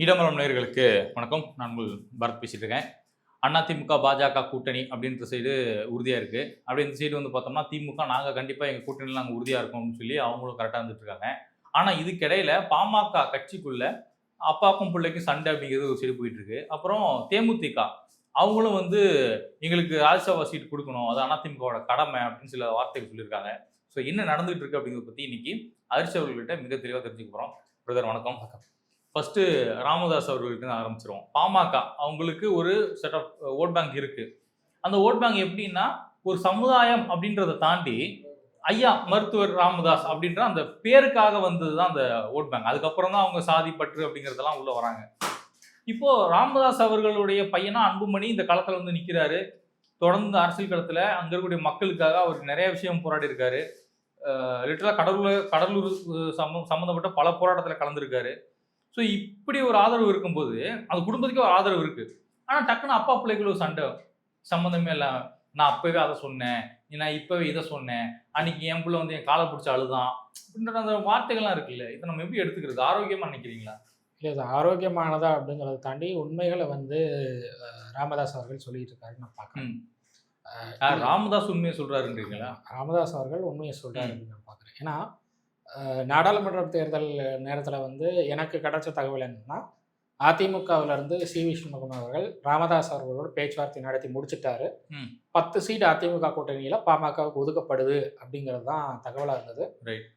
இடமலம் நேயர்களுக்கு வணக்கம். நான் உங்கள் பரத் பேசிட்டு இருக்கேன். அதிமுக, பாஜக கூட்டணி அப்படின்ற சைடு உறுதியா இருக்கு. அப்படியே இந்த சைடு வந்து பார்த்தோம்னா, திமுக நாங்க கண்டிப்பா எங்க கூட்டணியில நாங்க உறுதியா இருக்கோம்னு சொல்லி அவங்களும் கரெக்ட்டா வந்துட்டு இருக்காங்க. ஆனா இதுக்கிடையில பாமக கட்சிக்குள்ள அப்பாக்கும் பிள்ளைக்கும் சண்டை அப்படிங்கிறது ஒரு சைடு போயிட்டு இருக்கு. அப்புறம் தேமுதிக அவங்களும் வந்து எங்களுக்கு ராஜ்யசபா சீட் குடுக்கணும். அது அதிமுகவோட கடமை அப்படின்னு சில வார்த்தைகள் சொல்லியிருக்காங்க. ஸோ என்ன நடந்துட்டு இருக்கு அப்படிங்கிறத பத்தி இன்னைக்கு ஹரிஷ் அவர்கள்கிட்ட மிக தெளிவா தெரிஞ்சுக்க போறோம். பிரதர் வணக்கம். ஃபர்ஸ்ட்டு ராமதாஸ் அவர்கள்ட்ட ஆரம்பிச்சிருவோம். பாமக அவங்களுக்கு ஒரு செட் ஆஃப் வோட் பேங்க் இருக்கு. அந்த வோட் பேங்க் எப்படின்னா, ஒரு சமுதாயம் அப்படின்றத தாண்டி, ஐயா மருத்துவர் ராமதாஸ் அப்படின்ற அந்த பேருக்காக வந்தது தான் அந்த வோட் பேங்க். அதுக்கப்புறம் தான் அவங்க சாதி பற்று அப்படிங்கிறதெல்லாம் உள்ள வராங்க. இப்போ ராமதாஸ் அவர்களுடைய பையனா அன்புமணி இந்த களத்துல வந்து நிக்கிறாரு. தொடர்ந்து அரசியல் களத்துல அங்க இருக்கக்கூடிய மக்களுக்காக அவர் நிறைய விஷயம் போராடி இருக்காரு. லிட்டரலா கடலூர் சம்பந்தப்பட்ட பல போராட்டத்துல கலந்திருக்காரு. ஸோ இப்படி ஒரு ஆதரவு இருக்கும்போது, அந்த குடும்பத்துக்கே ஒரு ஆதரவு இருக்கு. ஆனா டக்குனு அப்பா பிள்ளைக்குள்ள ஒரு சண்டை. சம்மந்தமே இல்லாம. நான் அப்பவே அத சொன்னேன். நான் இப்பவே இத சொன்னேன். அன்னைக்கு என் புள்ள வந்து என் கால புடிச்சு அழுதான். அப்படின்ற அந்த வார்த்தைகள்லாம் இருக்குல்ல. இத நம்ம எப்படி எடுத்துக்கிறது? ஆரோக்கியமா நினைக்கிறீங்களா? இல்ல இது ஆரோக்கியமானதா அப்படிங்கிறத தாண்டி உண்மைகள வந்து ராமதாஸ் அவர்கள் சொல்லிட்டு இருக்காருன்னு நான் பார்க்குறேன். ம். ராமதாஸ் உண்மைய சொல்றாருன்றீங்களா? ராமதாஸ் அவர்கள் உண்மைய சொல்றாரு ம். அப்படின்னு நான் பார்க்குறேன். ஏன்னா, நாடாளுமன்ற தேர்தல் நேரத்தில வந்து எனக்கு கிடைச்ச தகவல் என்னன்னா, அதிமுகவிலிருந்து சி.வி. சண்முகம் அவர்கள் ராமதாஸ் அவர்களோட பேச்சுவார்த்தை நடத்தி முடிச்சுட்டாரு. ம். 10 சீட் அதிமுக கூட்டணியில பாமகவுக்கு ஒதுக்கப்படுது அப்படிங்கிறது தான் தகவலா இருந்தது. ரைட்.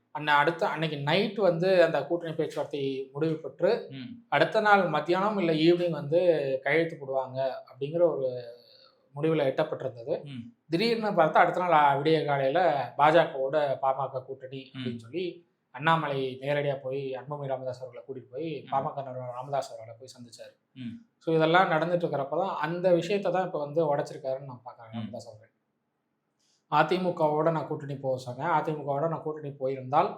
அன்னைக்கு நைட் வந்து அந்த கூட்டணி பேச்சுவார்த்தை முடிவு பெற்று, ம். அடுத்த நாள் மத்தியானம் இல்ல ஈவினிங் வந்து கையெழுத்து போடுவாங்க அப்படிங்கிற ஒரு முடிவுல எட்டப்பட்டிருந்தது. ம். திடீர்னு பார்த்தா அடுத்த நாள் விடிய காலையில பாஜகவோட பாமக கூட்டணி அப்படின்னு சொல்லி அண்ணாமலை நேரடியா போய் அன்புமணி ராமதாஸ் அவர்கள கூட்டிட்டு போய் பாமக நிறுவனர் ராமதாஸ் அவர்கள போய் சந்திச்சாரு. ம். ஸோ இதெல்லாம் நடந்துட்டு இருக்கிறப்ப தான் அந்த விஷயத்த தான் இப்போ வந்து உடைச்சிருக்காருன்னு நான் பார்க்குறேன் ராமதாஸ் அவர்கள். அதிமுகவோட நான் கூட்டணி போக சொன்னேன். அதிமுகவோட நான் கூட்டணி போயிருந்தால்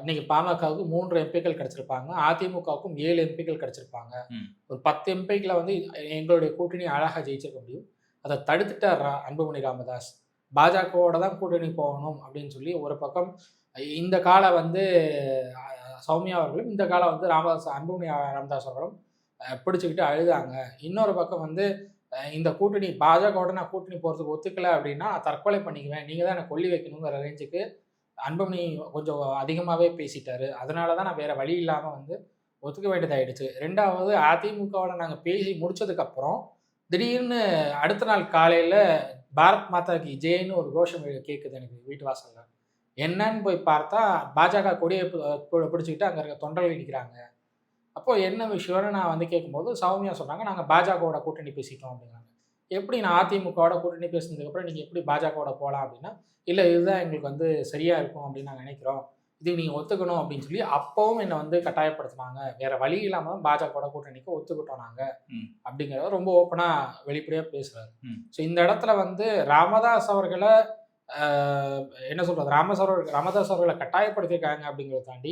இன்னைக்கு பாமகவுக்கு 3 எம்பிக்கள் கிடைச்சிருப்பாங்க. அதிமுகவுக்கும் 7 எம்பிக்கள் கிடைச்சிருப்பாங்க. ம். ஒரு 10 எம்பிக்கள வந்து எங்களுடைய கூட்டணி அழகா ஜெயிச்சிருக்க முடியும். அத தடுத்துட்டார் அன்புமணி ராமதாஸ். பாஜகவோட தான் கூட்டணி போகணும் அப்படின்னு சொல்லி ஒரு பக்கம் இந்த கால வந்து சௌமியா அவர்களும், இந்த காலம் வந்து அன்புமணி ராமதாஸ் அவர்களும் பிடிச்சுக்கிட்டு அழுதாங்க. இன்னொரு பக்கம் வந்து இந்த கூட்டணி பாஜகவோட நான் கூட்டணி போறதுக்கு ஒத்துக்கல அப்படின்னா தற்கொலை பண்ணிக்குவேன். நீங்க தான் என்ன கொல்லி வைக்கணுங்கிற ரேஞ்சுக்கு அன்புமணி கொஞ்சம் அதிகமாவே பேசிட்டாரு. அதனால தான் நான் வேற வழி இல்லாம வந்து ஒத்துக்க வேண்டியதாயிடுச்சு. 2வது அதிமுகவோட நாங்க பேசி முடிச்சதுக்கப்புறம், திடீர்னு அடுத்த நாள் காலையில பாரத் மாதா கி ஜெய்ன்னு ஒரு கோஷம் கேட்குது எனக்கு வீட்டு வாசல்ல. என்னன்னு போய் பார்த்தா, பாஜக கொடிய பிடிச்சுக்கிட்டு அங்க இருக்க தொண்டர்கள் நிக்கிறாங்க. அப்போ என்ன விஷயம்னு நான் வந்து கேட்கும்போது, சௌமியா சொன்னாங்க, "நாங்க பாஜகவோட கூட்டணி பேசிட்டோம்" அப்படிங்கிறாங்க. எப்படி நான் அதிமுகவோட கூட்டணி பேசினதுக்கப்புறம் நீங்க எப்படி பாஜகவோட போலாம் அப்படின்னா, "இல்ல இதுதான் எங்களுக்கு வந்து சரியா இருக்கும் அப்படின்னு நாங்க நினைக்கிறோம். இதுக்கு நீங்க ஒத்துக்கணும்" அப்படின்னு சொல்லி அப்பவும் என்ன வந்து கட்டாயப்படுத்துனாங்க. வேற வழி இல்லாம தான் பாஜகவோட கூட்டணிக்கு ஒத்துக்கிட்டோம் நாங்க. ம். அப்படிங்கிறத ரொம்ப ஓப்பனா வெளிப்படையா பேசுறாரு. ம். ஸோ இந்த இடத்துல வந்து ராமதாஸ் அவர்கள அ என்ன சொல்றது? ராமதாஸ் அவர்கள கட்டாயப்படுத்தியிருக்காங்க அப்படிங்கிறத தாண்டி,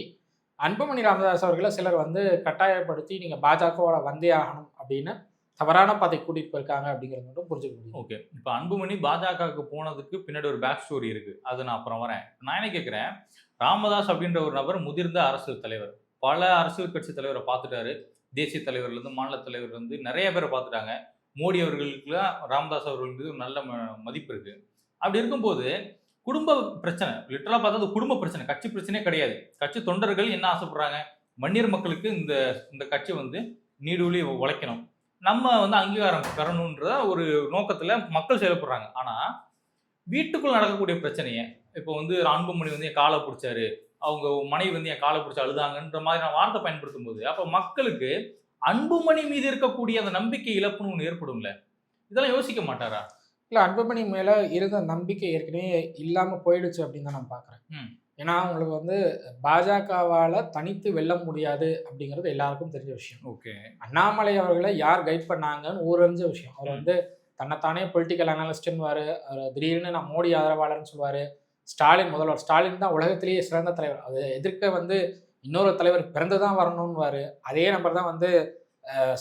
அன்புமணி ராமதாஸ் அவர்கள சிலர் வந்து கட்டாயப்படுத்தி நீங்க பாஜகவோட வந்தே ஆகணும் அப்படின்னு தவறான பாதைக்கு கூட்டிட்டு போயிருக்காங்க அப்படிங்கிறது மட்டும் புரிஞ்சுக்க முடியும். ஓகே. இப்ப அன்புமணி பாஜகவுக்கு போனதுக்கு பின்னாடி ஒரு பேக் ஸ்டோரி இருக்கு. அது நான் அப்புறம் வரேன். நான் என்ன கேட்கிறேன், ராமதாஸ் அப்படின்ற ஒரு நபர் முதிர்ந்த அரசியல் தலைவர். பல அரசியல் கட்சி தலைவர பார்த்துட்டாரு. தேசிய தலைவர்லேருந்து, மாநில தலைவர்லேருந்து நெறைய பேர பார்த்துட்டாங்க. மோடி அவர்களுக்குலாம் ராமதாஸ் அவர்கள் மீது நல்ல மதிப்பு இருக்கு. அப்படி இருக்கும்போது, குடும்ப பிரச்சனை லிட்டரலா பார்த்தா அது குடும்ப பிரச்சனை. கட்சி பிரச்சனையே கிடையாது. கட்சி தொண்டர்கள் என்ன ஆசைப்படுறாங்க? வன்னியர் மக்களுக்கு இந்த இந்த கட்சி வந்து நீடூழி உழைக்கணும். நம்ம வந்து அங்கீகாரம் பெறணுன்ற ஒரு நோக்கத்துல மக்கள் செயல்படுறாங்க. ஆனா, வீட்டுக்குள்ள நடக்கக்கூடிய பிரச்சனைய, இப்போ வந்து அன்புமணி வந்து என் கால புடிச்சாரு. அவங்க மனைவி வந்து என் கால புடிச்சு அழுதாங்கன்ற மாதிரியான வார்த்தை பயன்படுத்தும்போது, அப்ப மக்களுக்கு அன்புமணி மீது இருக்கக்கூடிய அந்த நம்பிக்கை இழப்புன்னு ஒண்ணு ஏற்படும்ல. இதெல்லாம் யோசிக்க மாட்டாரா? இல்ல அன்புமணி மேல இருந்த நம்பிக்கை ஏற்கனவே இல்லாம போயிடுச்சு அப்படின்னு தான் நான் பார்க்குறேன். ம். ஏன்னா, உங்களுக்கு வந்து பாஜகவால தனித்து வெல்ல முடியாது அப்படிங்கிறது எல்லாருக்கும் தெரிஞ்ச விஷயம். ஓகே. அண்ணாமலை அவர்கள யார் கைட் பண்ணாங்கன்னு ஊரறிஞ்ச விஷயம். அவர் ம். வந்து தன்னைத்தானே பொலிட்டிக்கல் அனலிஸ்ட்ன்னுவாரு. திடீர்னு நான் மோடி ஆதரவாளர்ன்னு சொல்லுவாரு. ஸ்டாலின் முதல்வர். ஸ்டாலின் தான் உலகத்திலேயே சிறந்த தலைவர். அது எதிர்க்க வந்து இன்னொரு தலைவர் பிறந்து தான் வரணும்னுவாரு. அதே நபர் தான் வந்து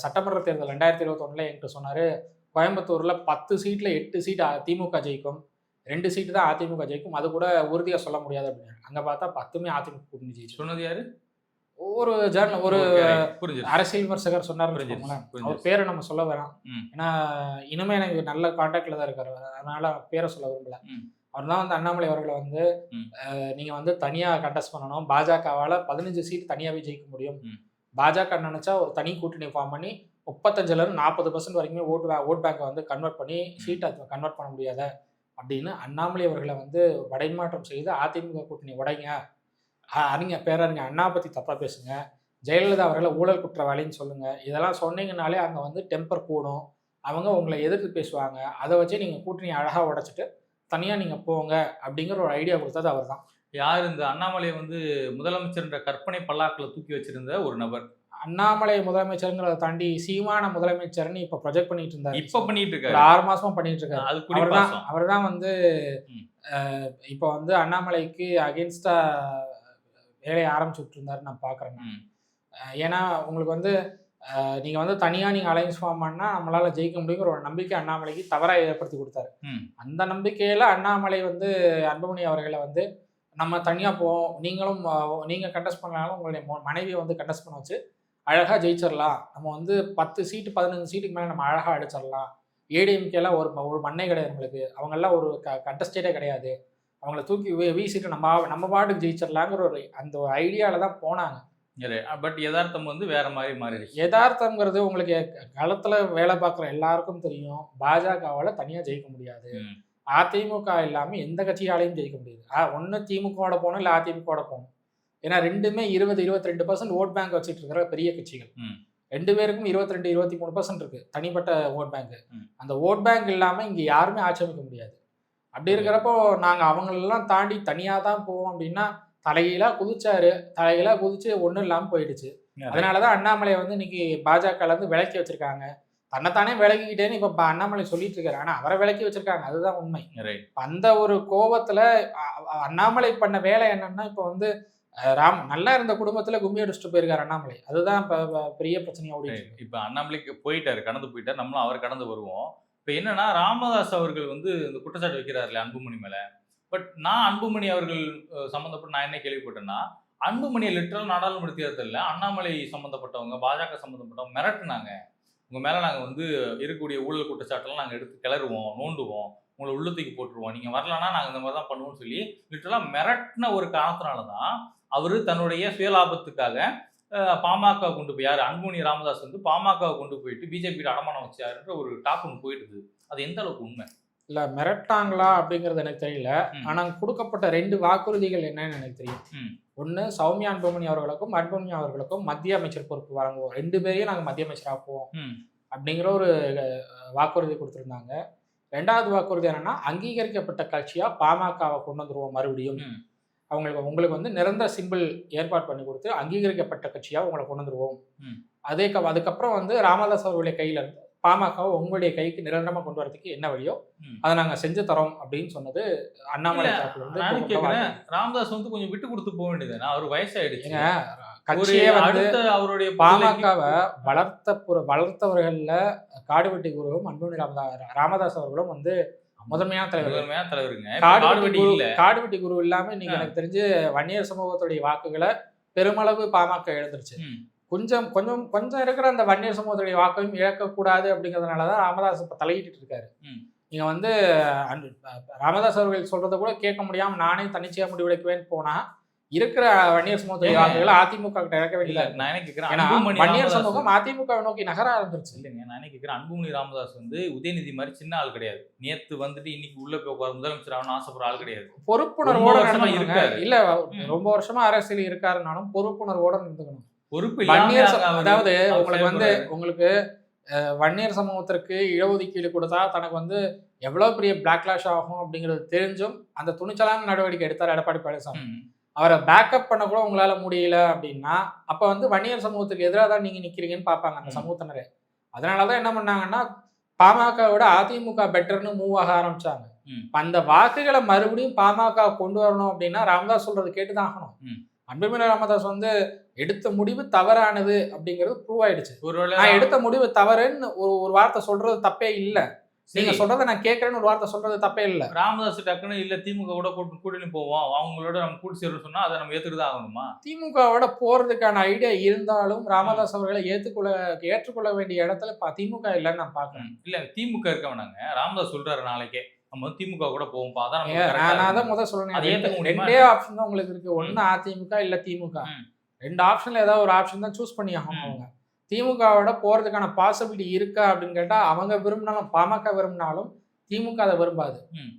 சட்டமன்ற தேர்தல் 2021ல என்கிட்ட சொன்னாரு, கோயம்புத்தூர்ல 10 சீட்ல 8 சீட் திமுக ஜெயிக்கும். 2 சீட்டு தான் அதிமுக ஜெயிக்கும். அது கூட உறுதியா சொல்ல முடியாது அப்படின்னாரு. அங்க பார்த்தா 10மே அதிமுக கூட்டணி ஜெயிச்சு. சொன்னது யாரு? ஒரு ஜேர்னல் ஒரு புரிஞ்சிருச்சு அரசியல் விமர்சகர் சொன்னாருன்னு புரிஞ்சிருச்சு வச்சுக்கோங்களேன். அவர் புரிஞ்சிருச்சு பேரை நம்ம சொல்ல வேணாம். ம் ஏன்னா இனிமே எனக்கு நல்ல கான்டாக்ட்ல தான் இருக்காரு. அதனால பேரை சொல்ல விரும்பல. ம் அவர் தான் வந்து அண்ணாமலை அவர்களை வந்து ம் நீங்க வந்து தனியா கண்டெஸ்ட் பண்ணணும். பாஜகவால 15 சீட் தனியாவே ஜெயிக்க முடியும். ம் பாஜக நினைச்சா ஒரு தனி கூட்டணி ஃபார்ம் பண்ணி 35லேருந்து 40% வரைக்குமே ஓட் பேங்கை வந்து கன்வெர்ட் பண்ணி சீட்டை கன்வெர்ட் பண்ண முடியாத அப்படின்னு அண்ணாமலை அவர்களை வந்து வடைமாற்றம் செய்து அதிமுக கூட்டணி உடைங்க. பேரறிஞர் அண்ணா பத்தி தப்பா பேசுங்க. ஜெயலலிதா அவர்களை ஊழல் குற்றவாளின்னு சொல்லுங்க. இதெல்லாம் சொன்னீங்கனாலே அங்க வந்து டெம்பர் கூடும். அவங்க உங்களை எதிர்த்து பேசுவாங்க. அதை வச்சு நீங்க கூட்டணி அழகா உடைச்சிட்டு தனியா நீங்க போங்க அப்படிங்கிற ஒரு ஐடியா கொடுத்தது அவர் தான். யார் இந்த அண்ணாமலை வந்து முதலமைச்சர்ன்ற கற்பனை பல்லாக்கில் தூக்கி வச்சிருந்த ஒரு நபர். அண்ணாமலை முதலமைச்சருங்கிறத தாண்டி சீமான முதலமைச்சர்னு இப்ப ப்ரொஜெக்ட் பண்ணிட்டு இருந்தாரு. இப்ப பண்ணிட்டு ஒரு இருக்காரு 6 மாசமா பண்ணிட்டு இருக்காரு. அது குறிப்பாசம். அவர் தான் வந்து ம். இப்ப வந்து அண்ணாமலைக்கு அகேன்ஸ்டா வேலையை ஆரம்பிச்சுட்டு இருந்தாரு நான் பாக்குறேன். ம். ஏன்னா உங்களுக்கு வந்து நீங்க வந்து தனியா நீங்க அலையன்ஸ் ஃபார்ம் பண்ணா நம்மளால ஜெயிக்க முடியுங்கிற ஒரு நம்பிக்கை அண்ணாமலைக்கு தவறா ஏற்படுத்தி கொடுத்தாரு. ம். அந்த நம்பிக்கையில அண்ணாமலை வந்து அன்புமணி அவர்களை வந்து நம்ம தனியா போவோம், நீங்களும் நீங்க கண்டெஸ்ட் பண்ணாலும் உங்களுடைய மனைவியை வந்து கண்டெஸ்ட் பண்ண வச்சு அழகா ஜெயிச்சிடலாம். நம்ம வந்து 10 சீட்டு 15 சீட்டுக்கு மேல நம்ம அழகா அடிச்சிடலாம். ஏடிஎம்கேலாம் ஒரு மண்ணே கிடையாது நம்மளுக்கு. அவங்கெல்லாம் ஒரு கண்டஸ்டேட்டே கிடையாது. அவங்கள தூக்கி வீசிட்டு நம்ம பாட்டுக்கு ஜெயிச்சிடலாங்கிற ஒரு அந்த ஒரு ஐடியால தான் போனாங்க. பட் யதார்த்தம் வந்து வேற மாதிரி மாறிடுச்சு. யதார்த்தம்ங்கிறது உங்களுக்கு களத்துல வேலை பார்க்குற எல்லாருக்கும் தெரியும். பாஜகவால தனியா ஜெயிக்க முடியாது. ம். அதிமுக இல்லாம எந்த கட்சியாலையும் ஜெயிக்க முடியாது. ஒண்ணு திமுகவோட போகணும், இல்ல அதிமுகவோட போகணும். ஏன்னா ரெண்டுமே 20-22% ஓட் பேங்க் வச்சுட்டு இருக்கிற பெரிய கட்சிகள். ம். 2 பேருக்கும் 22-23% இருக்கு தனிப்பட்ட ஓட் பேங்க். ம். அந்த ஓட் பேங்க் இல்லாம இங்க யாருமே ஆட்சி அமைக்க முடியாது. அப்படி இருக்கிறப்போ நாங்க அவங்களெல்லாம் தாண்டி தனியா தான் போவோம் அப்படின்னா தலைகீழா குதிச்சாரு. தலைகீழா குதிச்சு ஒண்ணும் இல்லாம போயிடுச்சு. அதனாலதான் அண்ணாமலையை வந்து இன்னைக்கு பாஜகல இருந்து விலக்கி வச்சிருக்காங்க. தன்னைத்தானே விலகிக்கிட்டேன்னு இப்ப அண்ணாமலை சொல்லிட்டு இருக்காரு. ஆனா அவரை விலக்கி வச்சிருக்காங்க. அதுதான் உண்மை. அந்த ஒரு கோபத்துல அண்ணாமலை பண்ண வேலை என்னன்னா இப்ப வந்து நல்லா இருந்த குடும்பத்துல கும்மி அடிச்சுட்டு போயிருக்காரு அண்ணாமலை. அதுதான் இப்ப பெரிய பிரச்சனையா ஓடிட்டு இருக்கு. இப்ப அண்ணாமலைக்கு போயிட்டாரு, கடந்து போயிட்டாரு. நம்மளும் அவர் கடந்து வருவோம். இப்ப என்னன்னா ராமதாஸ் அவர்கள் வந்து இந்த குற்றச்சாட்டு வைக்கிறாருல அன்புமணி மேல. பட் நான் அன்புமணி அவர்கள் சம்பந்தப்பட்டு நான் என்ன கேள்விப்பட்டேன்னா, அன்புமணியை லிட்டரல் நாடாளுமன்ற தேர்தலில் அண்ணாமலை சம்பந்தப்பட்டவங்க, பாஜக சம்பந்தப்பட்டவங்க மிரட்டுனாங்க. உங்க மேல நாங்க வந்து இருக்கக்கூடிய ஊழல் குற்றச்சாட்டெல்லாம் நாங்க எடுத்து கிளறுவோம், நோண்டுவோம், உங்களை உள்ளத்துக்கு போட்டுருவோம், நீங்க வரலன்னா நாங்க இந்த மாதிரி தான் பண்ணுவோம்னு சொல்லி லிட்டரலா மிரட்டின ஒரு காரணத்தினாலதான் அவரு தன்னுடைய சுயலாபத்துக்காக பாமக கொண்டு போய் யாரு அன்புமணி ராமதாஸ் வந்து பாமக கொண்டு போயிட்டு பிஜேபி அடமானம் வச்சாருன்ற ஒரு டாக் ஒன்று போயிடுது. அது எந்த அளவுக்கு உண்மை? இல்ல மிரட்டாங்களா அப்படிங்கிறது எனக்கு தெரியல. ஆனா கொடுக்கப்பட்ட 2 வாக்குறுதிகள் என்னன்னு எனக்கு தெரியும். ஒண்ணு சௌமியா அன்புமணி அவர்களுக்கும் மத்திய அமைச்சர் பொறுப்பு வழங்குவோம், 2 பேரையும் நாங்க மத்திய அமைச்சர் ஆக்குவோம் அப்படிங்கிற ஒரு வாக்குறுதி கொடுத்திருந்தாங்க. 2வது வாக்குறுதி என்னன்னா அங்கீகரிக்கப்பட்ட கட்சியா பாமகவை கொண்டு வந்துருவோம் மறுபடியும். உங்களுக்கு வந்து நிரந்தர சிம்பிள் ஏற்பாடு பண்ணி கொடுத்து அங்கீகரிக்கப்பட்ட கட்சியா உங்களை கொண்டு வந்துருவோம். அதுக்கப்புறம் வந்து ராமதாஸ் அவர்களுடைய கையில இருந்து பாமகவை உங்களுடைய கைக்கு நிரந்தரமா கொண்டு வரதுக்கு என்ன வழியோ அதை நாங்க செஞ்சு தரோம் அப்படின்னு சொன்னது அண்ணாமலை தரப்புல இருந்து. ராமதாஸ் வந்து கொஞ்சம் விட்டு கொடுத்து போக வேண்டியது, அவர் வயசாயிடுச்சு. கட்சியே வந்து அவருடைய பாமகவை வளர்த்தவர்கள்ல காடுவெட்டி குருவும் அன்புமணி ராமதாஸ் அவர்களும் வந்து முதன்மையான தலைவருங்க. காடுவெட்டி குரு இல்லாம இன்னைக்கு எனக்கு தெரிஞ்சு வன்னியர் சமூகத்துடைய வாக்குகளை பெருமளவு பாமக இழந்துருச்சு. கொஞ்சம் இருக்கிற அந்த வன்னியர் சமூகத்துடைய வாக்கையும் இழக்கக்கூடாது அப்படிங்கிறதுனாலதான் ராமதாஸ் இப்ப தலையிட்டு இருக்காரு. நீங்க வந்து ராமதாஸ் அவர்கள் சொல்றதை கூட கேட்க முடியாம நானே தன்னிச்சையா முடிவெடுக்குவேன்னு போனா இருக்கிற வன்னியர் சமூகத்துடைய வாக்குகளை அதிமுக கிட்ட இழக்க வேண்டியது. வன்னியர் சமூகம் அதிமுக நோக்கி நகர ஆரம்பிச்சிருச்சு. இல்லைங்க, நான் கேட்கிறேன், அன்புமணி ராமதாஸ் வந்து உதயநிதி மாதிரி சின்ன ஆள் கிடையாது. நேத்து வந்துட்டு இன்னைக்கு உள்ள போய் முதலமைச்சர் ஆகணும்னு ஆசைப்படுற ஆள் கிடையாது. பொறுப்புணர்வோட இருக்காரு. இல்ல ரொம்ப வருஷமா அரசியல் இருக்காருனாலும் பொறுப்புணர்வோட இருந்துக்கணும். பொறுப்பு அதாவது உங்களுக்கு வன்னியர் சமூகத்திற்கு இடஒதுக்கீடு கொடுத்தா தனக்கு வந்து எவ்வளவு பெரிய பிளாக்லாஷ் ஆகும் அப்படிங்கிறது தெரிஞ்சும் அந்த துணிச்சலான நடவடிக்கை எடுத்தார் எடப்பாடி பழனிசாமி. அவரை பேக்கப் பண்ண கூட உங்களால முடியல அப்படின்னா அப்ப வந்து வன்னியர் சமூகத்துக்கு எதிராக தான் நீங்க நிக்கிறீங்கன்னு பார்ப்பாங்க அந்த சமூகத்தினரே. அதனாலதான் என்ன பண்ணாங்கன்னா பாமகவோட அதிமுக பெட்டர்னு மூவ் ஆக ஆரம்பிச்சாங்க. அந்த வாக்குகளை மறுபடியும் பாமக கொண்டு வரணும் அப்படின்னா ராமதாஸ் சொல்றது கேட்டுதான் ஆகணும். அன்புமணி ராமதாஸ் வந்து எடுத்த முடிவு தவறானது அப்படிங்கிறது ப்ரூவ் ஆயிடுச்சு. நான் எடுத்த முடிவு தவறுன்னு ஒரு வார்த்தை சொல்றது தப்பே இல்லை. நீங்க சொல்றதை நான் கேட்கறேன்னு ஒரு வார்த்தை சொல்றது தப்பே இல்லை. ராமதாஸ் டக்குன்னு இல்ல திமுக கூட கூட்டணி போவோம், அவங்களோட நம்ம கூட்டு சேரும்னு சொன்னா அதை நம்ம ஏத்துட்டு தான் ஆகணுமா? திமுகவோட போறதுக்கான ஐடியா இருந்தாலும் ராமதாஸ் அவர்களை ஏற்றுக்கொள்ள வேண்டிய இடத்துல திமுக இல்லைன்னு நான் பாக்குறேன். இல்ல திமுக இருக்க வேணாங்க, ராமதாஸ் சொல்றாரு நாளைக்கே நம்ம வந்து திமுக கூட போவோம்ப்பா, அதான் நான் தான் முதல் சொல்றேன். ரெண்டே ஆப்ஷன் தான் உங்களுக்கு இருக்கு, ஒன்னு அதிமுக இல்ல திமுக. ரெண்டு ஆப்ஷன்ல ஏதாவது ஒரு ஆப்ஷன் தான் சூஸ் பண்ணி ஆகணும். அவங்க திமுகவோட போறதுக்கான பாசிபிலிட்டி இருக்கா அப்படின்னு கேட்டா அவங்க விரும்பினாலும் பாமக விரும்பினாலும் திமுக அதை விரும்பாது.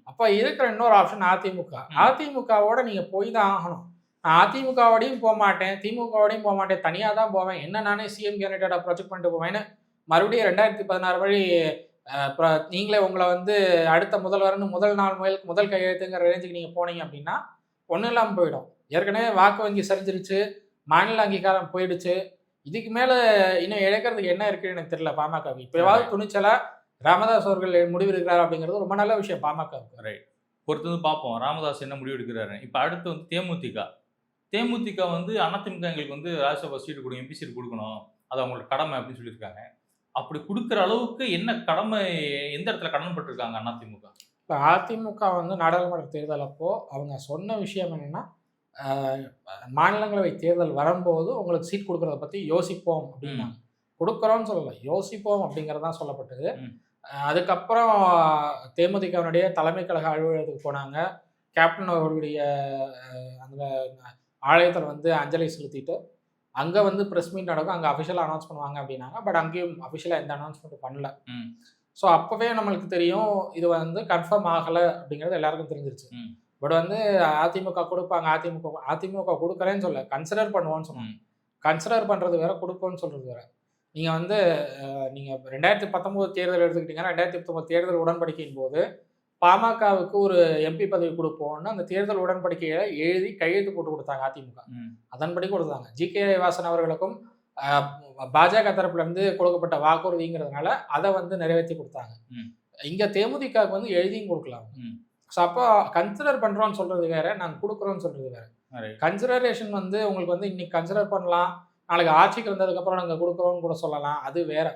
அப்ப இருக்கிற இன்னொரு ஆப்ஷன் அதிமுக. அதிமுகவோட நீங்க போய் தான் ஆகணும். நான் அதிமுகவோடையும் போக மாட்டேன், திமுகவோடையும் போக மாட்டேன், தனியா தான் போவேன், என்ன நானே சிஎம் கேண்டிடேட்டா ப்ரொஜெக்ட் பண்ணிட்டு போவேன்னு மறுபடியும் 2016 வழி நீங்களே உங்களை வந்து அடுத்த முதல்வர்னு முதல் கையெழுத்துங்கிற ரேஞ்சுக்கு நீங்க போனீங்க அப்படின்னா ஒன்றும் இல்லாமல் போயிடும். ஏற்கனவே வாக்கு வங்கி சரிஞ்சிருச்சு, மாநில அங்கீகாரம் போயிடுச்சு. இதுக்கு மேல இன்னும் இழக்கிறதுக்கு என்ன இருக்குன்னு எனக்கு தெரியல பாமக. இப்பயாவது துணிச்சலா ராமதாஸ் அவர்கள் முடிவெடுக்கிறார் அப்படிங்கிறது ரொம்ப நல்ல விஷயம் பாமக. ரைட், பொறுத்து வந்து பார்ப்போம் ராமதாஸ் என்ன முடிவு எடுக்கிறாரு. இப்போ அடுத்து வந்து தேமுதிக வந்து அதிமுக எங்களுக்கு வந்து ராஜ்யசபா சீட்டு கொடுங்க, எம்பி சீட் கொடுக்கணும், அது அவங்களோட கடமை அப்படின்னு சொல்லியிருக்காங்க. அப்படி கொடுக்குற அளவுக்கு என்ன கடமை, எந்த இடத்துல கடமைப்பட்டிருக்காங்க அதிமுக? இப்போ அதிமுக வந்து நாடாளுமன்ற தேர்தல் அப்போ அவங்க சொன்ன விஷயம் என்னன்னா, மாநிலங்களவை தேர்தல் வரும்போது உங்களுக்கு சீட் கொடுக்கறத பத்தி யோசிப்போம் அப்படின்னாங்க. கொடுக்குறோம்னு சொல்லலை, யோசிப்போம் அப்படிங்கிறதான் சொல்லப்பட்டது. அதுக்கப்புறம் தேமுதிகவினுடைய தலைமை கழக அலுவலகத்துக்கு போனாங்க. கேப்டன் அவர்களுடைய அந்த ஆலயத்தில் வந்து அஞ்சலி செலுத்திட்டு அங்கே வந்து ப்ரெஸ் மீட் நடக்கும், அங்கே அஃபிஷியலாக அனௌன்ஸ் பண்ணுவாங்க அப்படின்னாங்க. பட் அங்கேயும் அஃபிஷியலாக எந்த அனௌன்ஸ்மெண்ட்டும் பண்ணல. ஸோ அப்போவே நம்மளுக்கு தெரியும் இது வந்து கன்ஃபார்ம் ஆகலை அப்படிங்கிறது எல்லாருக்கும் தெரிஞ்சிருச்சு. பட் வந்து அதிமுக கொடுப்பாங்க, அதிமுக கொடுக்குறேன்னு சொல்ல, கன்சிடர் பண்ணுவோன்னு சொன்னாங்க. கன்சிடர் பண்ணுறது வேற, கொடுப்போன்னு சொல்கிறது வேற. நீங்கள் வந்து நீங்கள் 2019 தேர்தல் எடுத்துக்கிட்டிங்கன்னா 2019 தேர்தல் உடன்படிக்கையின் போது பாமகவுக்கு ஒரு எம்பி பதவி கொடுப்போம்னு அந்த தேர்தல் உடன்படிக்கையை எழுதி கையெழுத்து போட்டு கொடுத்தாங்க அதிமுக. அதன்படி கொடுத்தாங்க. ஜி.கே. வாசன் அவர்களுக்கும் பாஜக தரப்புல இருந்து கொடுக்கப்பட்ட வாக்குறுதிங்கிறதுனால அதை வந்து நிறைவேற்றி கொடுத்தாங்க. இங்க தேமுதிகவுக்கு வந்து எழுதியும் கொடுக்கலாம். ஸோ அப்போ கன்சிடர் பண்றோம்னு சொல்றது வேற, நாங்கள் கொடுக்குறோம்னு சொல்றது வேற. கன்சிடரேஷன் வந்து உங்களுக்கு வந்து இன்னைக்கு கன்சிடர் பண்ணலாம், நாளைக்கு ஆட்சிக்கு வந்ததுக்கப்புறம் நாங்கள் கொடுக்குறோம்னு கூட சொல்லலாம், அது வேற.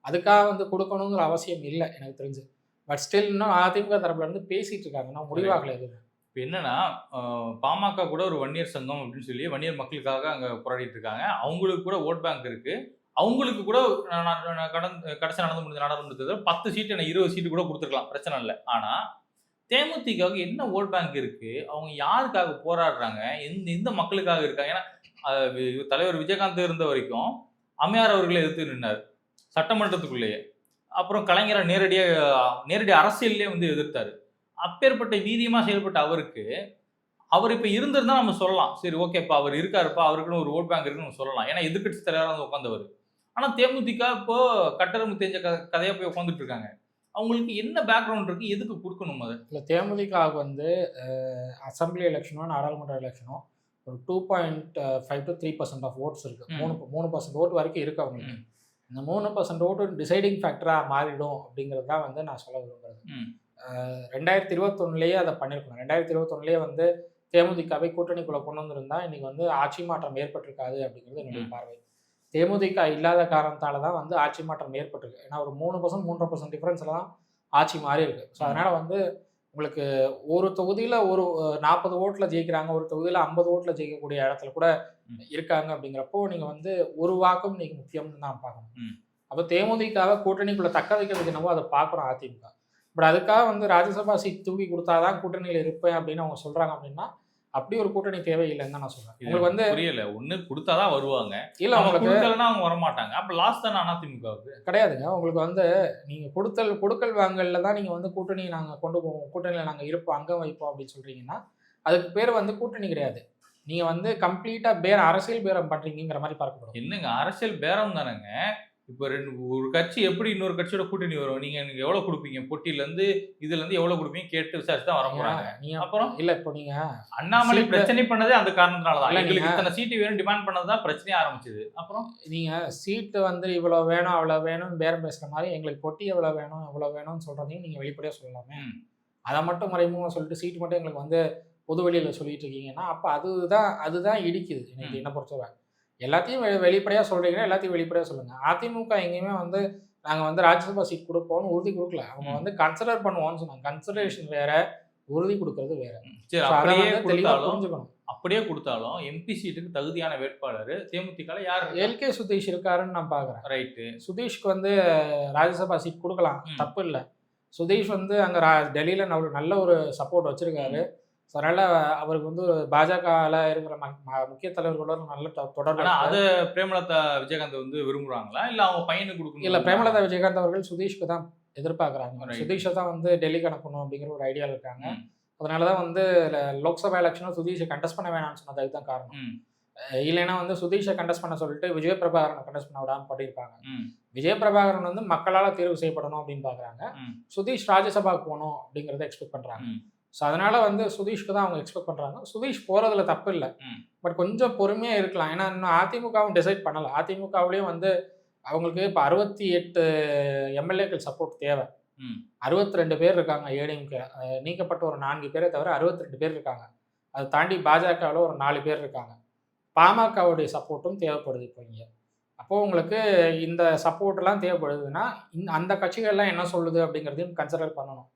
அதுக்காக வந்து கொடுக்கணுங்கிற அவசியம் இல்லை எனக்கு தெரிஞ்சு. பட் ஸ்டில் இன்னும் அதிமுக தரப்புல இருந்து பேசிட்டு இருக்காங்க, நான் முடிவாகல எதுவும். இப்போ என்னன்னா பாமக கூட ஒரு வன்னியர் சங்கம் அப்படின்னு சொல்லி வன்னியர் மக்களுக்காக அங்கே போராடிட்டு இருக்காங்க. அவங்களுக்கு கூட ஓட் பேங்க் இருக்கு. அவங்களுக்கு கூட கடைசி நடந்து முடிஞ்ச நாடாளுமன்ற 10 சீட்டு 20 சீட்டு கூட கொடுத்துருக்கலாம், பிரச்சனை இல்லை. ஆனால் தேமுதிகவுக்கு என்ன ஓட் பேங்க் இருக்கு, அவங்க யாருக்காக போராடுறாங்க, எந்த மக்களுக்காக இருக்காங்க? ஏன்னா தலைவர் விஜயகாந்த் இருந்த வரைக்கும் அம்மையார் அவர்களை எதிர்த்து நின்னார் சட்டமன்றத்துக்குள்ளேயே. அப்புறம் கலைஞரை நேரடி அரசியல்லே வந்து எதிர்த்தாரு. அப்பேற்பட்ட வீரியமாக செயல்பட்ட அவருக்கு, அவர் இப்போ இருந்திருந்தா நம்ம சொல்லலாம், சரி ஓகேப்பா அவர் இருக்காருப்பா, அவருக்குன்னு ஒரு ஓட் பேங்க் இருக்குன்னு நம்ம சொல்லலாம். ஏன்னா எதிர்கட்சி தலைவராக வந்து உட்காந்தவர். ஆனால் தேமுதிக இப்போ கட்டரம்பு தெரிஞ்ச கதையாக போய் உட்காந்துட்டு இருக்காங்க. அவங்களுக்கு என்ன பேக்ரவுண்ட் இருக்கு, எதுக்கு கொடுக்கணும்? அது இல்லை, தேமுதிகவுக்கு வந்து அசம்பிளி எலெக்ஷனோ நாடாளுமன்ற எலெக்ஷனோ ஒரு 2.5 to 3% ஆஃப் ஓட்ஸ் இருக்கு. 3% ஓட்டு வரைக்கும் இருக்கு அவங்களுக்கு. இந்த 3% ஓட்டு டிசைடிங் ஃபேக்டராக மாறிடும் அப்படிங்கிறது தான் வந்து நான் சொல்ல விரும்புகிறது. 2021 அதை பண்ணியிருக்கணும். 2021 வந்து தேமுதிகவை கூட்டணிக்குள்ள கொண்டு வந்திருந்தா இன்னைக்கு வந்து ஆட்சி மாற்றம் ஏற்பட்டிருக்காது அப்படிங்கிறது என்னுடைய பார்வை. தேமுதிக இல்லாத காரணத்தால தான் வந்து ஆட்சி மாற்றம் ஏற்பட்டிருக்கு. ஏன்னா ஒரு 3% 3.5% டிஃபரன்ஸ்ல தான் ஆட்சி மாறி இருக்கு. ஸோ அதனால வந்து உங்களுக்கு ஒரு தொகுதியில் ஒரு 40 ஓட்டில் ஜெயிக்கிறாங்க, ஒரு தொகுதியில் 50 ஓட்டில் ஜெயிக்கக்கூடிய இடத்துல கூட இருக்காங்க. அப்படிங்கிறப்போ நீங்கள் வந்து ஒரு வாக்கும் இன்னைக்கு முக்கியம்னு தான் பார்க்கணும். அப்போ தேமுதிகவை கூட்டணிக்குள்ள தக்க வைக்கிறதுக்கு என்னவோ அதை பார்க்குறோம் அதிமுக. பட் அதுக்காக வந்து ராஜ்யசபா சீட் தூக்கி கொடுத்தாதான் கூட்டணியில் இருப்பேன் அப்படின்னு அவங்க சொல்றாங்க அப்படின்னா அப்படி ஒரு கூட்டணி தேவையில்லைன்னு தான் நான் சொல்றேன். உங்களுக்கு வந்து புரியல, ஒண்ணு கொடுத்தாதான் வருவாங்க, இல்ல உங்களுக்கு அவங்க வரமாட்டாங்க. அப்ப லாஸ்ட் தானே அதிமுகவுக்கு கிடையாதுங்க. உங்களுக்கு வந்து நீங்க கொடுக்கல் வாங்கல்ல தான் நீங்க வந்து கூட்டணி நாங்க கொண்டு போவோம், கூட்டணியில நாங்க இருப்போம், அங்க வைப்போம் அப்படின்னு சொல்றீங்கன்னா அதுக்கு பேர் வந்து கூட்டணி கிடையாது. நீங்க வந்து கம்ப்ளீட்டா அரசியல் பேரம் பண்றீங்கிற மாதிரி பார்க்கப்படும். என்னங்க அரசியல் பேரம் தானேங்க. இப்போ ஒரு கட்சி எப்படி இன்னொரு கட்சியோட கூட்டணி வரும்? நீங்க எனக்கு எவ்வளவு கொடுப்பீங்க, பொட்டியிலேருந்து இதுலேருந்து எவ்வளவு கொடுப்பீங்க கேட்டு விசாரிச்சு தான் வர போறாங்க. அப்புறம் இல்லை, இப்போ நீங்க அண்ணாமலை பிரச்சனை பண்ணதே அந்த காரணத்தினால தான். எங்களுக்கு இத்தனை சீட்டு வேணும் டிமாண்ட் பண்ணதான் பிரச்சனையே ஆரம்பிச்சது. அப்புறம் நீங்க சீட்டு வந்து இவ்வளவு வேணும் அவ்வளவு வேணும்னு பேரம் பேசுற மாதிரி எங்களுக்கு பொட்டி எவ்வளவு வேணும் எவ்வளவு வேணும்னு சொல்றதையும் நீங்க வெளிப்படையா சொல்லலாமே. அதை மட்டும் மறைமுகமாக சொல்லிட்டு சீட்டு மட்டும் எங்களுக்கு வந்து பொது வெளியில சொல்லிட்டு இருக்கீங்கன்னா அப்போ அதுதான் இடிக்குது எனக்கு என்ன பொறுத்தவரை. எல்லாத்தையும் வெளிப்படையாக சொல்கிறீங்கன்னா எல்லாத்தையும் வெளிப்படையாக சொல்லுங்கள். அதிமுக எங்கேயுமே வந்து நாங்கள் வந்து ராஜ்யசபா சீட் கொடுப்போம்னு உறுதி கொடுக்கல. அவங்க வந்து கன்சிடர் பண்ணுவோம்னு சொன்னாங்க. கன்சிடரேஷன் வேற, உறுதி கொடுக்கறது வேற. சரி, So, அதை அப்படியே வந்து தெளிவா கொடுத்தாலும் புரிஞ்சுக்கணும். அப்படியே கொடுத்தாலும் எம்பி சீட்டுக்கு தகுதியான வேட்பாளர் தேமுதிக யார்? எல்கே சுதீஷ் இருக்காருன்னு நான் பார்க்குறேன். ரைட்டு. சுதீஷ்க்கு வந்து ராஜ்யசபா சீட் கொடுக்கலாம், தப்பு இல்லை. சுதீஷ் வந்து அங்கே டெல்லியில் நல்ல ஒரு சப்போர்ட் வச்சிருக்காரு. ஸோ அதனால் அவருக்கு வந்து பாஜகவில் இருக்கிற முக்கிய தலைவர்களோட நல்ல தொடர்பு. ஆனா அதை பிரேமலதா விஜயகாந்த் வந்து விரும்புறாங்களா இல்ல அவங்க பையனுக்கு கொடுக்கணும்? இல்லை, பிரேமலதா விஜயகாந்த் அவர்கள் சுதீஷ்க்கு தான் எதிர்பார்க்குறாங்க. Right. சுதீஷை தான் வந்து டெல்லிக்கு அனுப்பணும் அப்படிங்கிற ஒரு ஐடியாவில் இருக்காங்க. அதனால தான் வந்து லோக்சபா எலெக்ஷனும் சுதீஷை கண்டெஸ்ட் பண்ண வேணாம்னு சொன்னதுக்கு தான் காரணம். இல்லைன்னா வந்து சுதீஷை கண்டெஸ்ட் பண்ண சொல்லிட்டு விஜய பிரபாகரனை கண்டெஸ்ட் பண்ண விடாமல் பண்ணியிருப்பாங்க. விஜய பிரபாகரன் வந்து மக்களால் தேர்வு செய்யப்படணும் அப்படின்னு பார்க்குறாங்க. சுதீஷ் ராஜ்யசபாவுக்கு போகணும் அப்படிங்கிறத எக்ஸ்பெக்ட் பண்ணுறாங்க. ஸோ அதனால வந்து சுதீஷ்க்கு தான் அவங்க எக்ஸ்பெக்ட் பண்ணுறாங்க. சுதீஷ் போகிறதுல தப்பு இல்லை, பட் கொஞ்சம் பொறுமையாக இருக்கலாம். ஏன்னா இன்னும் அதிமுகவும் டிசைட் பண்ணலை. அதிமுகவுலேயும் வந்து அவங்களுக்கு இப்போ 68 எம்எல்ஏக்கள் சப்போர்ட் தேவை. 62 பேர் இருக்காங்க ஏடிஎம்கே, நீக்கப்பட்ட ஒரு 4 பேரை தவிர 62 பேர் இருக்காங்க. அதை தாண்டி பாஜகவில் ஒரு 4 பேர் இருக்காங்க. பாமகவுடைய சப்போர்ட்டும் தேவைப்படுது இப்போ இங்கே. அப்போது உங்களுக்கு இந்த சப்போர்ட்லாம் தேவைப்படுதுன்னா அந்த கட்சிகள்லாம் என்ன சொல்லுது அப்படிங்கிறதையும் கன்சிடர் பண்ணணும்.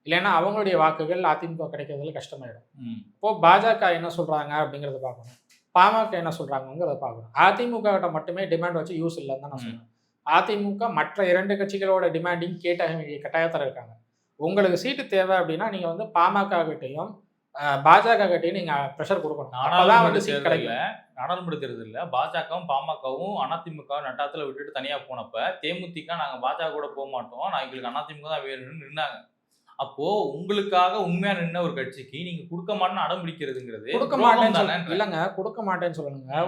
இல்லைன்னா அவங்களுடைய வாக்குகள் அதிமுக கிடைக்கிறதுல கஷ்டமாயிடும். இப்போது பாஜக என்ன சொல்கிறாங்க அப்படிங்கிறத பார்க்கணும், பாமக என்ன சொல்கிறாங்கிறத பார்க்கணும். அதிமுக கிட்ட மட்டுமே டிமாண்ட் வச்சு யூஸ் இல்லைன்னு தான் நான் சொல்லுவேன். அதிமுக மற்ற 2 கட்சிகளோட டிமாண்டையும் கேட்ட வேண்டிய கட்டாயத்தில் இருக்காங்க. உங்களுக்கு சீட்டு தேவை அப்படின்னா நீங்கள் வந்து பாமக கிட்டையும் பாஜக கிட்டையும் நீங்கள் ப்ரெஷர் கொடுக்கணும். அப்பதான் வந்து சீட் கிடைக்கும். நாடாளுமன்ற தேர்தலில் பாஜகவும் பாமகவும் அதிமுக நட்டாத்துல விட்டுட்டு தனியாக போனப்ப தேமுதிக நாங்கள் பாஜக கூட போக மாட்டோம், நான் எங்களுக்கு அதிமுக தான் வேணும்னு நின்னாங்க. அப்போ உங்களுக்காக உண்மையா நின்ன ஒரு கட்சிக்கு நீங்க கொடுக்க மாட்டேன்னு அடம் பிடிக்கிறதுங்கிறது கொடுக்க மாட்டேன்னு இல்லைங்க, கொடுக்க மாட்டேன்னு சொல்லணுங்க.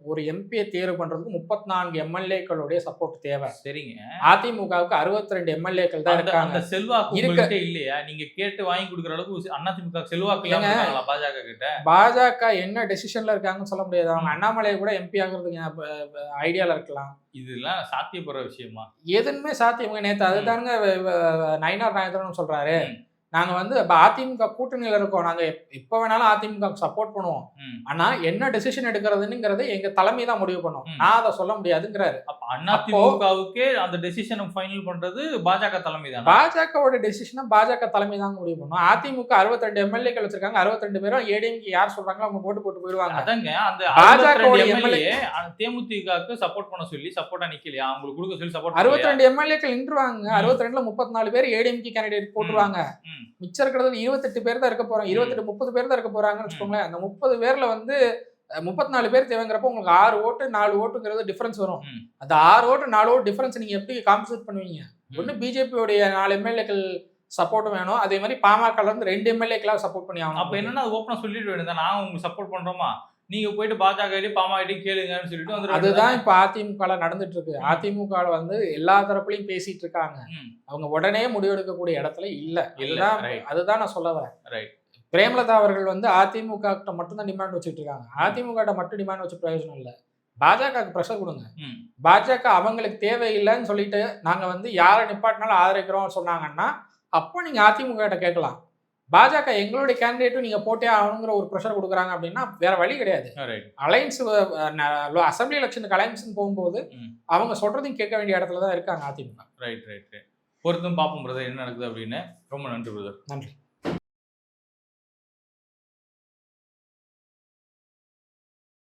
ஒரு எம்பியை தேர்வு பண்றதுக்கு 34 எம்எல்ஏக்களுடைய சப்போர்ட் தேவை. சரிங்க, அதிமுகவுக்கு 62 எம்எல்ஏக்கள் தான் இருக்காங்க. அந்த செல்வாக்கு உங்ககிட்ட இல்லையா? நீங்க கேட்டு வாங்கி கொடுக்குற அளவுக்கு அதிமுக செல்வாக்கு இல்லாம பாஜக கிட்ட. பாஜக என்ன டெசிஷன்ல இருக்காங்கன்னு சொல்ல முடியாது. அவங்க அண்ணாமலை கூட எம்பி ஆகுறதுக்கு ஐடியால இருக்கலாம். இதெல்லாம் சாத்தியப்படுற விஷயமா? எதுவுமே சாத்தியமுங்க. நேற்று அதுதானுங்க நயினார் நாயந்திரன் சொல்றாரு, நாங்க வந்து அதிமுக கூட்டணியில இருக்கோம், நாங்க எப்ப வேணாலும் அதிமுக சப்போர்ட் பண்ணுவோம், ஆனா என்ன டெசிஷன் எடுக்கிறதுங்கிறது எங்க தலைமை தான் முடிவு பண்ணும், நான் அதை சொல்ல முடியாதுங்கிறாரு. அப்ப அதிமுகவுக்கே அந்த டெசிஷனை ஃபைனல் பண்றது பாஜக தலைமை தான். பாஜகவோட டெசிஷனை பாஜக தலைமை தான் முடிவு பண்ணும். அதிமுக 62 எம்எல்ஏக்கள் வச்சிருக்காங்க. 62 பேரும் ஏடிஎம்கே யார் சொல்றாங்களோ அவங்க போட்டு போயிடுவாங்க. அதங்க அந்த பாஜக எம்எல்ஏ தேமுதிகவுக்கு சப்போர்ட் பண்ண சொல்லி சப்போர்ட்டா நிக்கலையா? அவங்களுக்கு கொடுக்க சொல்லி சப்போர்ட் 62 எம்எல்ஏக்கள் நின்றுவாங்க. 62ல 34 பேர் ஏடிஎம்கே கேண்டிடேட் போட்டுருவாங்க. மிச்சம் இருக்கிறதுல 28 பேர் தான் இருக்க போறாங்க. 28-30 பேர் தான் இருக்க போறாங்கன்னு வச்சுக்கோங்களேன். அந்த 30 பேர்ல வந்து 34 பேர் தேவைங்கிறப்ப உங்களுக்கு 6 ஓட்டு 4 ஓட்டுங்கிறது டிஃபரன்ஸ் வரும். அந்த 6 ஓட்டு 4 ஓட்டு டிஃபரன்ஸ் நீங்க எப்படி காம்பன்சேட் பண்ணுவீங்க? ஒன்று பிஜேபியோடைய 4 எம்எல்ஏக்கள் சப்போர்ட்டும் வேணும், அதே மாதிரி பாமகல இருந்து 2 எம்எல்ஏக்களாக சப்போர்ட் பண்ணி ஆகணும். அப்ப என்னன்னா அது ஓப்பனா சொல்லிட்டு வேணும், நாங்க உங்களுக்கு சப்போர்ட் பண்றோமா, நீங்க போயிட்டு பாஜக பாமக கேளுங்கன்னு சொல்லிட்டு வந்து. அதுதான் இப்ப அதிமுக நடந்துட்டு இருக்கு. அதிமுக வந்து எல்லா தரப்புலையும் பேசிட்டு இருக்காங்க, அவங்க உடனே முடிவெடுக்கக்கூடிய இடத்துல இல்ல. அதுதான் நான் சொல்ல வரேன். பிரேமலதா அவர்கள் வந்து அதிமுக கிட்ட மட்டும் தான் டிமாண்ட் வச்சுட்டு இருக்காங்க. அதிமுக கிட்ட மட்டும் டிமாண்ட் வச்சு பிரயோஜனம் இல்லை. பாஜகவுக்கு ப்ரெஷர் கொடுங்க. பாஜக அவங்களுக்கு தேவையில்லைன்னு சொல்லிட்டு நாங்க வந்து யாரை நிப்பாட்டினாலும் ஆதரிக்கிறோம் சொன்னாங்கன்னா அப்போ நீங்க அதிமுக கிட்ட கேட்கலாம். பாஜக எங்களுடைய கேண்டிடேட்டும் நீங்க போட்டே ஆகணுங்கிற ஒரு ப்ரெஷர் கொடுக்குறாங்க அப்படின்னா வேற வழி கிடையாது. அலைன்ஸ் அசம்பிளி எலெக்ஷனுக்கு அலைன்ஸ் போகும்போது அவங்க சொல்றதையும் கேட்க வேண்டிய இடத்துல தான் இருக்காங்க அதிமுக. ரைட். பொறுத்தும் பார்ப்போம் பிரதர் என்ன நடக்குது அப்படின்னு. ரொம்ப நன்றி பிரதர். நன்றி.